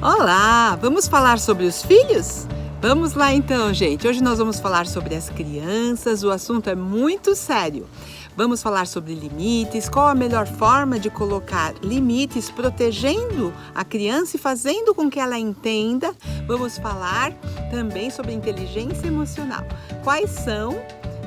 Olá, vamos falar sobre os filhos? Vamos lá então, gente. Hoje nós vamos falar sobre as crianças. O assunto é muito sério. Vamos falar sobre limites, qual a melhor forma de colocar limites, protegendo a criança e fazendo com que ela entenda. Vamos falar também sobre inteligência emocional. Quais são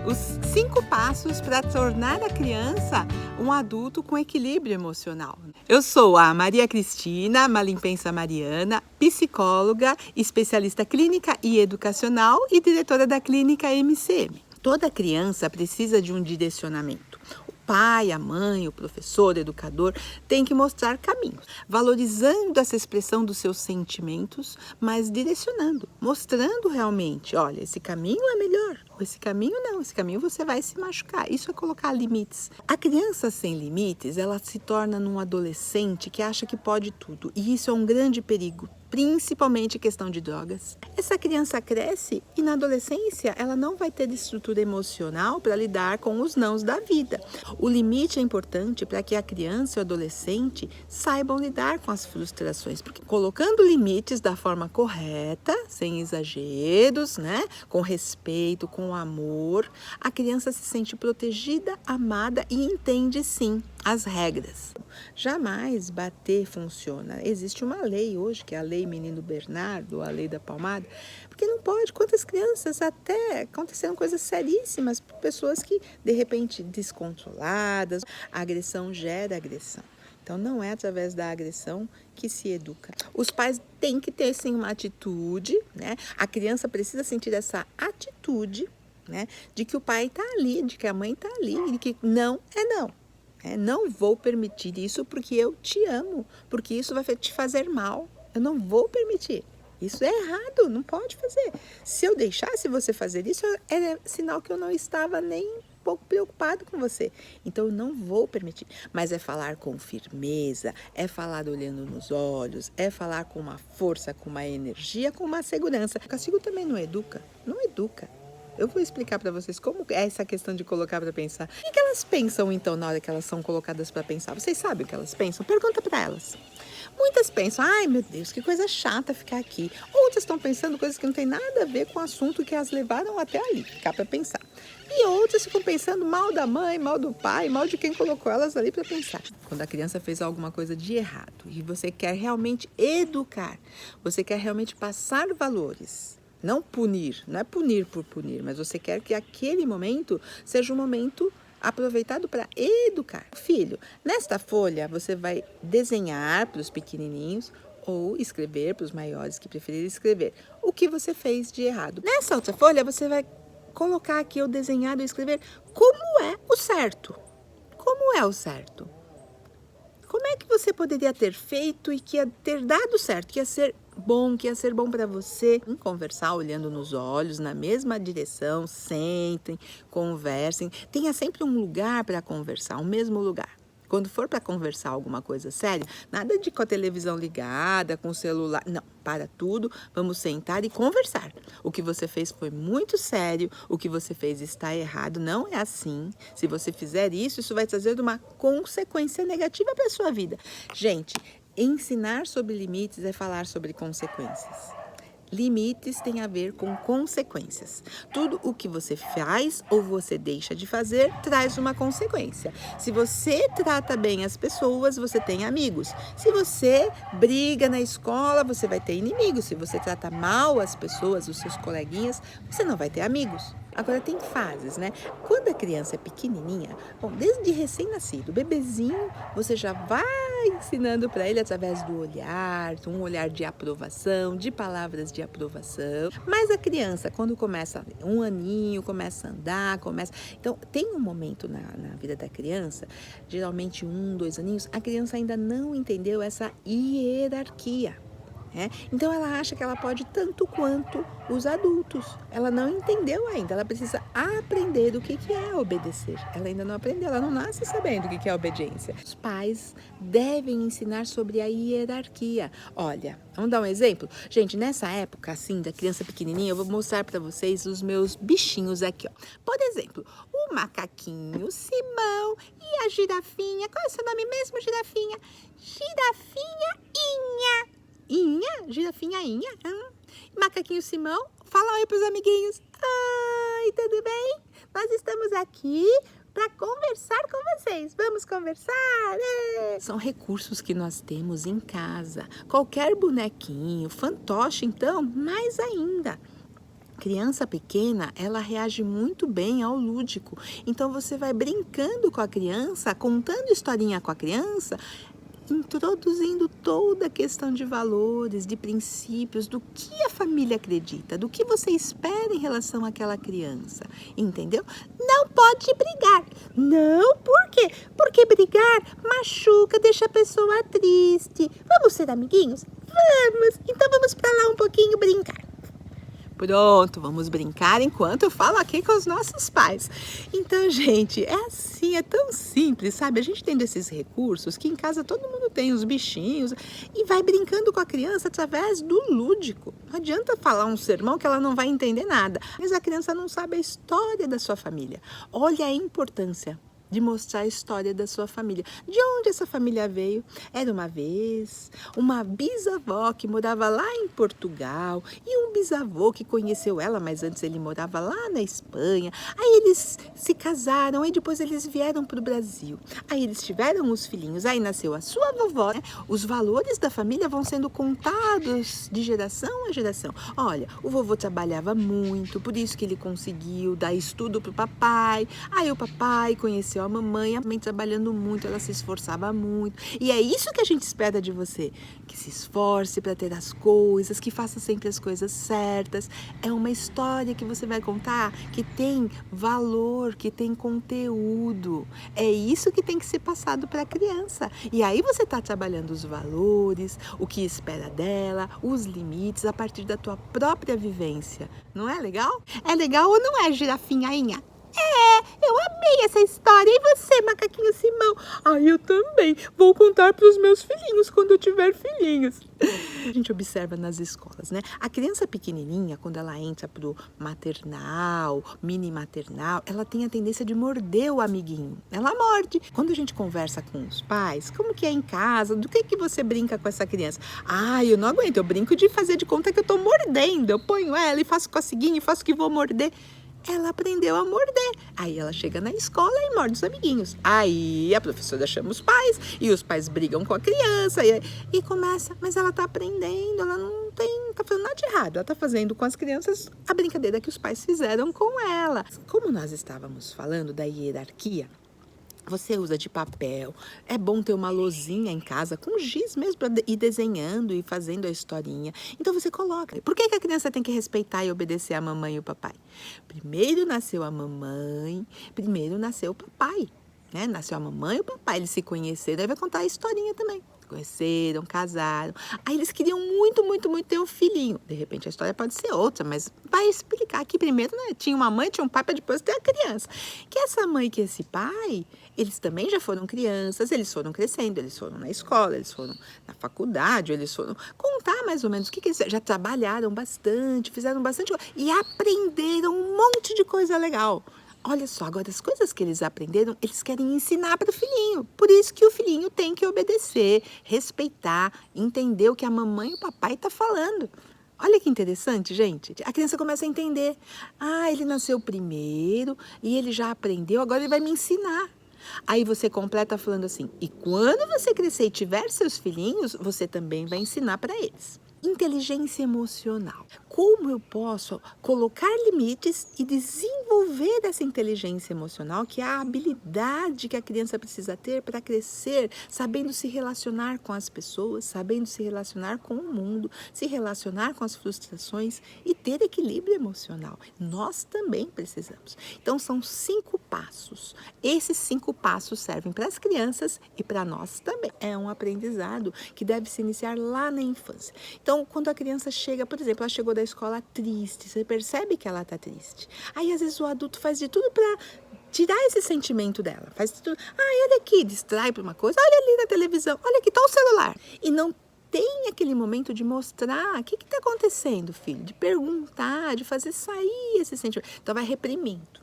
os 5 passos para tornar a criança um adulto com equilíbrio emocional? Eu sou a Maria Cristina Malimpensa Mariana, psicóloga, especialista clínica e educacional e diretora da clínica MCM. Toda criança precisa de um direcionamento. O pai, a mãe, o professor, o educador tem que mostrar caminhos, valorizando essa expressão dos seus sentimentos, mas direcionando, mostrando realmente, olha, esse caminho é melhor, ou esse caminho não, esse caminho você vai se machucar. Isso é colocar limites. A criança sem limites, ela se torna num adolescente que acha que pode tudo, e isso é um grande perigo. Principalmente questão de drogas. Essa criança cresce e na adolescência ela não vai ter estrutura emocional para lidar com os nãos da vida. O limite é importante para que a criança e o adolescente saibam lidar com as frustrações, porque colocando limites da forma correta, sem exageros, com respeito, com amor, a criança se sente protegida, amada e entende sim as regras. Jamais bater funciona. Existe uma lei hoje, que é a lei Menino Bernardo, a lei da palmada, porque não pode. Quantas crianças até aconteceram coisas seríssimas por pessoas que, de repente, descontroladas. A agressão gera agressão. Então, não é através da agressão que se educa. Os pais têm que ter, sim, uma atitude, A criança precisa sentir essa atitude, de que o pai está ali, de que a mãe está ali, e de que não é não. Não vou permitir isso porque eu te amo, porque isso vai te fazer mal. Eu não vou permitir. Isso é errado, não pode fazer. Se eu deixasse você fazer isso, era sinal que eu não estava nem um pouco preocupado com você. Então, eu não vou permitir. Mas é falar com firmeza, é falar olhando nos olhos, é falar com uma força, com uma energia, com uma segurança. O castigo também não educa, não educa. Eu vou explicar para vocês como é essa questão de colocar para pensar. O que elas pensam, então, na hora que elas são colocadas para pensar? Vocês sabem o que elas pensam? Pergunta para elas. Muitas pensam, ai meu Deus, que coisa chata ficar aqui. Outras estão pensando coisas que não tem nada a ver com o assunto que as levaram até ali, ficar para pensar. E outras ficam pensando mal da mãe, mal do pai, mal de quem colocou elas ali para pensar. Quando a criança fez alguma coisa de errado e você quer realmente educar, você quer realmente passar valores, não punir, não é punir por punir, mas você quer que aquele momento seja um momento aproveitado para educar. Filho, nesta folha você vai desenhar para os pequenininhos ou escrever para os maiores que preferirem escrever o que você fez de errado. Nessa outra folha você vai colocar aqui o desenhado e escrever como é o certo. Como é o certo? Como é que você poderia ter feito e que ia ter dado certo, que ia ser bom para você? Conversar olhando nos olhos, na mesma direção, sentem, conversem. Tenha sempre um lugar para conversar, um mesmo lugar. Quando for para conversar alguma coisa séria, nada de com a televisão ligada, com o celular. Não, para tudo, vamos sentar e conversar. O que você fez foi muito sério, o que você fez está errado, não é assim. Se você fizer isso, isso vai trazer uma consequência negativa para a sua vida. Gente, ensinar sobre limites é falar sobre consequências. Limites têm a ver com consequências. Tudo o que você faz ou você deixa de fazer traz uma consequência. Se você trata bem as pessoas, você tem amigos. Se você briga na escola, você vai ter inimigos. Se você trata mal as pessoas, os seus coleguinhas, você não vai ter amigos. Agora tem fases, Quando a criança é pequenininha, desde recém-nascido, bebezinho, você já vai ensinando para ele através do olhar, um olhar de aprovação, de palavras de aprovação. Mas a criança, quando começa 1 aninho, começa a andar, Então, tem um momento na vida da criança, geralmente 1, 2 aninhos, a criança ainda não entendeu essa hierarquia. Então ela acha que ela pode tanto quanto os adultos. Ela não entendeu ainda, ela precisa aprender o que é obedecer. Ela ainda não aprendeu, ela não nasce sabendo o que é obediência. Os pais devem ensinar sobre a hierarquia. Olha, vamos dar um exemplo? Gente, nessa época assim, da criança pequenininha, eu vou mostrar para vocês os meus bichinhos aqui, ó. Por exemplo, o macaquinho, Simão e a girafinha. Qual é o seu nome mesmo, girafinha? Girafinha Inha. Girafinha Inha. Macaquinho Simão, fala oi pros amiguinhos. Oi, tudo bem? Nós estamos aqui para conversar com vocês. Vamos conversar? São recursos que nós temos em casa. Qualquer bonequinho, fantoche, então, mais ainda. Criança pequena, ela reage muito bem ao lúdico. Então, você vai brincando com a criança, contando historinha com a criança, introduzindo toda a questão de valores, de princípios, do que a família acredita, do que você espera em relação àquela criança, entendeu? Não pode brigar. Não, por quê? Porque brigar machuca, deixa a pessoa triste. Vamos ser amiguinhos? Vamos! Então vamos para lá um pouquinho brincar. Pronto, vamos brincar enquanto eu falo aqui com os nossos pais. Então, gente, é assim, é tão simples, sabe? A gente tendo esses recursos que em casa todo mundo tem os bichinhos e vai brincando com a criança através do lúdico. Não adianta falar um sermão que ela não vai entender nada. Mas a criança não sabe a história da sua família. Olha a importância de mostrar a história da sua família. De onde essa família veio? Era uma vez uma bisavó que morava lá em Portugal e um bisavô que conheceu ela, mas antes ele morava lá na Espanha. Aí eles se casaram, aí depois eles vieram para o Brasil. Aí eles tiveram os filhinhos, aí nasceu a sua vovó, né? Os valores da família vão sendo contados de geração a geração. Olha, o vovô trabalhava muito, por isso que ele conseguiu dar estudo para o papai. Aí o papai conheceu a mamãe trabalhando muito, ela se esforçava muito. E é isso que a gente espera de você, que se esforce para ter as coisas, que faça sempre as coisas certas. É uma história que você vai contar que tem valor, que tem conteúdo. É isso que tem que ser passado para a criança. E aí você está trabalhando os valores, o que espera dela, os limites a partir da tua própria vivência. Não é legal? É legal ou não é, Girafinha Inha? Eu amei essa história. E você, Macaquinho Simão? Eu também. Vou contar para os meus filhinhos quando eu tiver filhinhos. A gente observa nas escolas, né? A criança pequenininha, quando ela entra pro maternal, mini maternal, ela tem a tendência de morder o amiguinho. Ela morde. Quando a gente conversa com os pais, como que é em casa? Do que você brinca com essa criança? Eu não aguento. Eu brinco de fazer de conta que eu tô mordendo. Eu ponho ela e faço coceguinha e faço que vou morder. Ela aprendeu a morder. Aí ela chega na escola e morde os amiguinhos. Aí a professora chama os pais e os pais brigam com a criança e começa, mas ela tá aprendendo, ela não tá fazendo nada de errado. Ela tá fazendo com as crianças a brincadeira que os pais fizeram com ela. Como nós estávamos falando da hierarquia, você usa de papel, é bom ter uma lousinha em casa com giz mesmo para ir desenhando e fazendo a historinha. Então você coloca. Por que a criança tem que respeitar e obedecer a mamãe e o papai? Primeiro nasceu a mamãe, primeiro nasceu o papai, né? Nasceu a mamãe e o papai, eles se conheceram, aí vai contar a historinha também. Conheceram, casaram. Aí eles queriam muito, muito, muito ter um filhinho. De repente a história pode ser outra, mas vai explicar que primeiro, né, tinha uma mãe, tinha um pai para depois ter a criança. Que essa mãe, que esse pai, eles também já foram crianças, eles foram crescendo, eles foram na escola, eles foram na faculdade, eles foram contar mais ou menos o que eles já trabalharam bastante, fizeram bastante e aprenderam um monte de coisa legal. Olha só, agora as coisas que eles aprenderam, eles querem ensinar para o filhinho. Por isso que o filhinho tem que obedecer, respeitar, entender o que a mamãe e o papai estão falando. Olha que interessante, gente. A criança começa a entender. Ele nasceu primeiro e ele já aprendeu, agora ele vai me ensinar. Aí você completa falando assim, e quando você crescer e tiver seus filhinhos, você também vai ensinar para eles. Inteligência emocional. Como eu posso colocar limites e desenvolver essa inteligência emocional, que é a habilidade que a criança precisa ter para crescer, sabendo se relacionar com as pessoas, sabendo se relacionar com o mundo, se relacionar com as frustrações e ter equilíbrio emocional. Nós também precisamos. Então, são 5 passos. Esses 5 passos servem para as crianças e para nós também. É um aprendizado que deve se iniciar lá na infância. Então, quando a criança chega, por exemplo, ela chegou da escola triste, você percebe que ela está triste. Aí, às vezes, o adulto faz de tudo para tirar esse sentimento dela. Faz de tudo. Olha aqui, distrai para uma coisa. Olha ali na televisão. Olha aqui, tá o celular. E não tem aquele momento de mostrar o que está acontecendo, filho. De perguntar, de fazer sair esse sentimento. Então, vai reprimindo,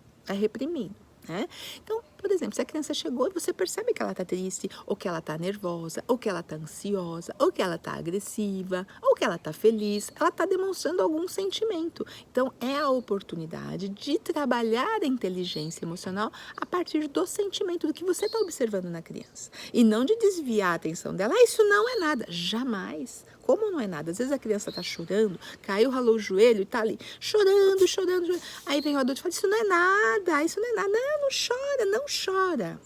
né? Então, Por exemplo, se a criança chegou e você percebe que ela está triste, ou que ela está nervosa, ou que ela está ansiosa, ou que ela está agressiva, ou que ela está feliz, ela está demonstrando algum sentimento. Então, é a oportunidade de trabalhar a inteligência emocional a partir do sentimento, do que você está observando na criança. E não de desviar a atenção dela. Isso não é nada. Jamais. Como não é nada? Às vezes a criança está chorando, caiu, ralou o joelho e está ali chorando, chorando, chorando. Aí vem o adulto e fala, isso não é nada, isso não é nada. Não, não chora, não chora.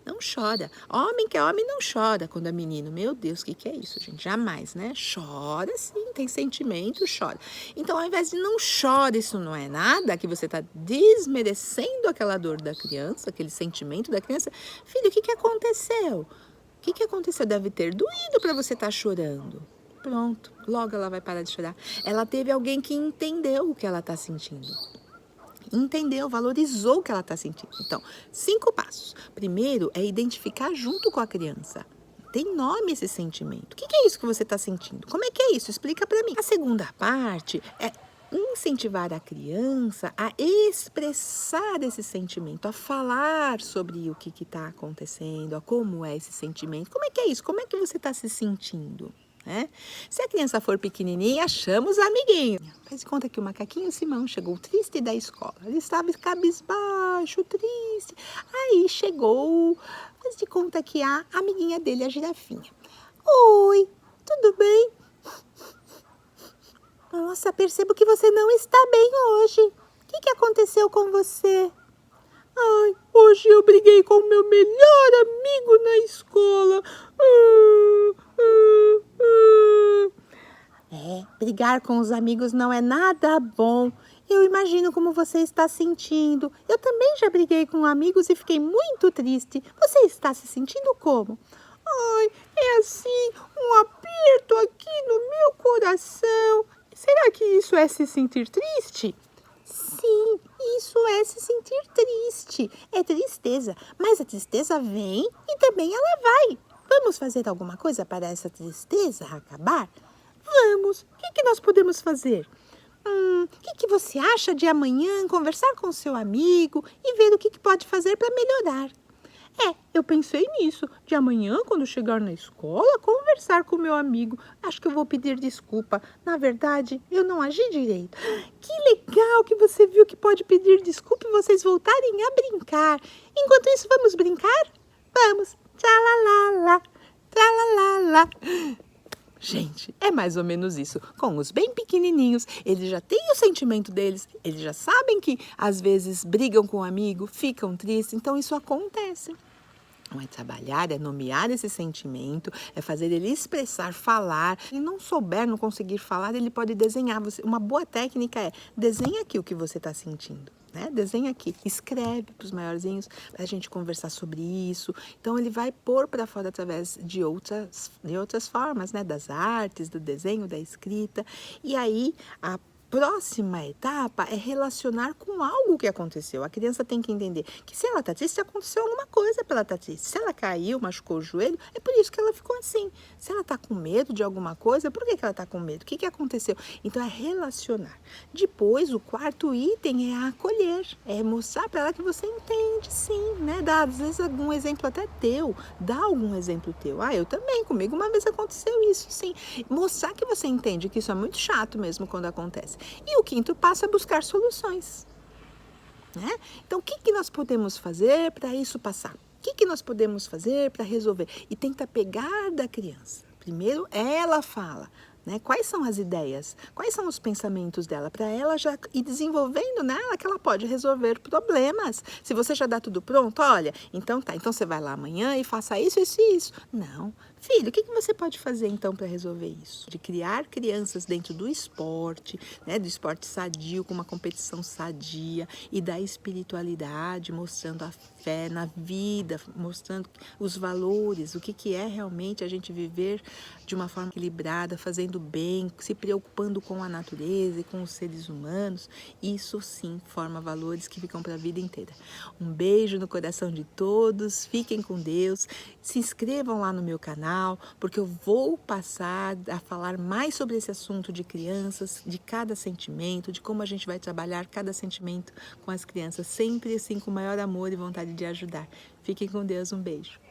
Não chora. Homem que é homem não chora quando é menino. Meu Deus, o que é isso, gente? Jamais, né? Chora sim, tem sentimento, chora. Então, ao invés de não chora, isso não é nada, que você está desmerecendo aquela dor da criança, aquele sentimento da criança. Filho, o que aconteceu? O que aconteceu? Deve ter doído para você estar chorando. Pronto, logo ela vai parar de chorar. Ela teve alguém que entendeu o que ela está sentindo. Entendeu, valorizou o que ela está sentindo. Então, 5 passos. Primeiro é identificar junto com a criança. Tem nome esse sentimento. O que é isso que você está sentindo? Como é que é isso? Explica para mim. A segunda parte é incentivar a criança a expressar esse sentimento, a falar sobre o que está acontecendo, a como é esse sentimento. Como é que é isso? Como é que você está se sentindo? Se a criança for pequenininha, chama os amiguinhos. Faz de conta que o macaquinho Simão chegou triste da escola. Ele estava cabisbaixo, triste. Aí chegou, faz de conta que a amiguinha dele, a girafinha. Oi, tudo bem? Nossa, percebo que você não está bem hoje. O que aconteceu com você? Ai, hoje eu briguei com o meu melhor amigo na escola. Brigar com os amigos não é nada bom. Eu imagino como você está sentindo. Eu também já briguei com amigos e fiquei muito triste. Você está se sentindo como? Ai, é assim, um aperto aqui no meu coração. Será que isso é se sentir triste? Sim, isso é se sentir triste. É tristeza, mas a tristeza vem e também ela vai. Vamos fazer alguma coisa para essa tristeza acabar? Vamos. O que nós podemos fazer? O que você acha de amanhã conversar com seu amigo e ver o que pode fazer para melhorar? Eu pensei nisso. De amanhã, quando chegar na escola, conversar com meu amigo. Acho que eu vou pedir desculpa. Na verdade, eu não agi direito. Que legal que você viu que pode pedir desculpa e vocês voltarem a brincar. Enquanto isso, vamos brincar? Vamos. Tralalala, tralalala. Gente, é mais ou menos isso. Com os bem pequenininhos, eles já têm o sentimento deles, eles já sabem que às vezes brigam com um amigo, ficam tristes, então isso acontece. Não é trabalhar, é nomear esse sentimento, é fazer ele expressar, falar. Se não souber, não conseguir falar, ele pode desenhar. Uma boa técnica é desenha aqui o que você está sentindo. Desenha aqui, escreve para os maiorzinhos, para a gente conversar sobre isso. Então, ele vai pôr para fora através de outras formas, das artes, do desenho, da escrita. E aí, a próxima etapa é relacionar com algo que aconteceu. A criança tem que entender que se ela está triste, aconteceu alguma coisa para ela estar triste. Se ela caiu, machucou o joelho, é por isso que ela ficou assim. Se ela está com medo de alguma coisa, por que ela está com medo? O que aconteceu? Então, é relacionar. Depois, o quarto item é acolher. É mostrar para ela que você entende, sim, Dá, às vezes, algum exemplo até teu. Dá algum exemplo teu. Eu também, comigo uma vez aconteceu isso, sim. Mostrar que você entende que isso é muito chato mesmo quando acontece. E o quinto passo é buscar soluções. Então, o que nós podemos fazer para isso passar? O que nós podemos fazer para resolver? E tenta pegar da criança. Primeiro, ela fala. Quais são as ideias? Quais são os pensamentos dela? Para ela já ir desenvolvendo nela que ela pode resolver problemas. Se você já dá tudo pronto, olha, então tá, então você vai lá amanhã e faça isso, isso e isso. Não. Filho, o que você pode fazer então para resolver isso? De criar crianças dentro do esporte sadio, com uma competição sadia e da espiritualidade, mostrando a fé na vida, mostrando os valores, o que é realmente a gente viver de uma forma equilibrada, fazendo bem, se preocupando com a natureza e com os seres humanos. Isso sim forma valores que ficam para a vida inteira. Um beijo no coração de todos, fiquem com Deus, se inscrevam lá no meu canal. canal, porque eu vou passar a falar mais sobre esse assunto de crianças, de cada sentimento, de como a gente vai trabalhar cada sentimento com as crianças, sempre assim com o maior amor e vontade de ajudar. Fiquem com Deus, um beijo.